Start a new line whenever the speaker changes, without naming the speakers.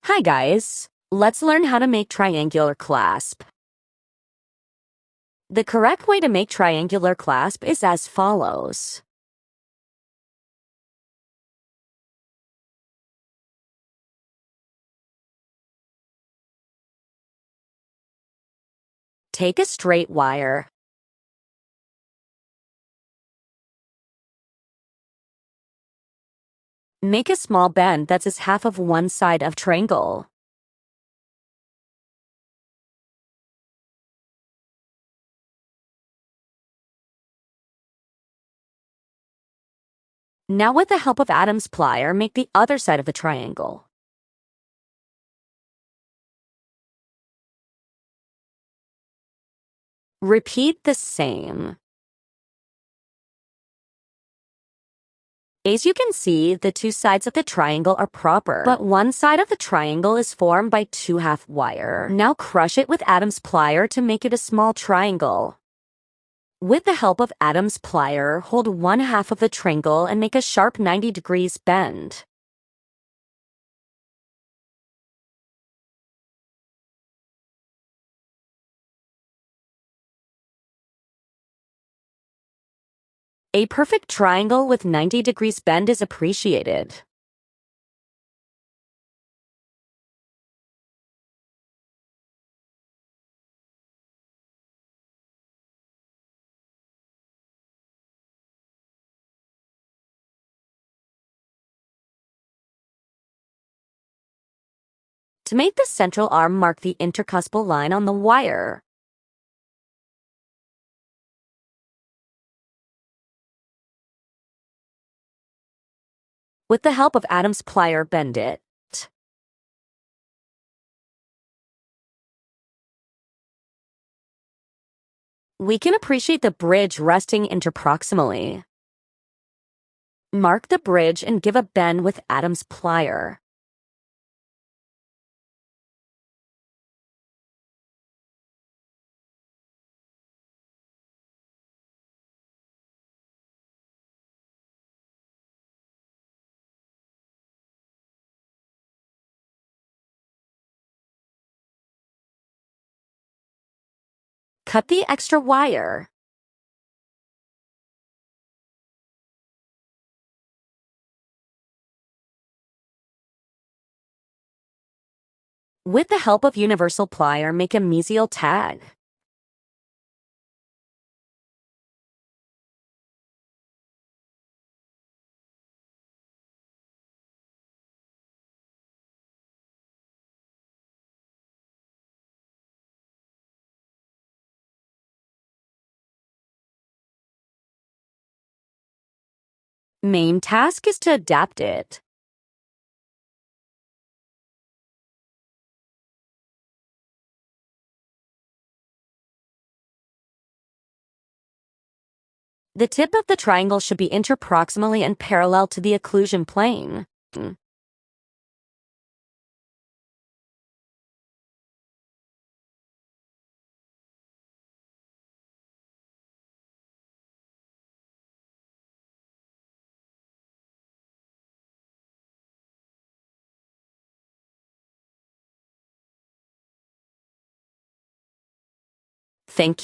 Hi guys, let's learn how to make triangular clasp. The correct way to make triangular clasp is as follows. Take a straight wire. Make a small bend that's as half of one side of triangle. Now with the help of Adam's plier, make the other side of the triangle. Repeat the same. As you can see, the two sides of the triangle are proper, but one side of the triangle is formed by two half wire. Now crush it with Adam's plier to make it a small triangle. With the help of Adam's plier, hold one half of the triangle and make a sharp 90 degrees bend. A perfect triangle with 90 degrees bend is appreciated. To make the central arm, mark the intercuspal line on the wire. With the help of Adam's plier, bend it. We can appreciate the bridge resting interproximally. Mark the bridge and give a bend with Adam's plier. Cut the extra wire. With the help of universal plier, make a mesial tag. Main task is to adapt it. The tip of the triangle should be interproximally and parallel to the occlusion plane. Thank you.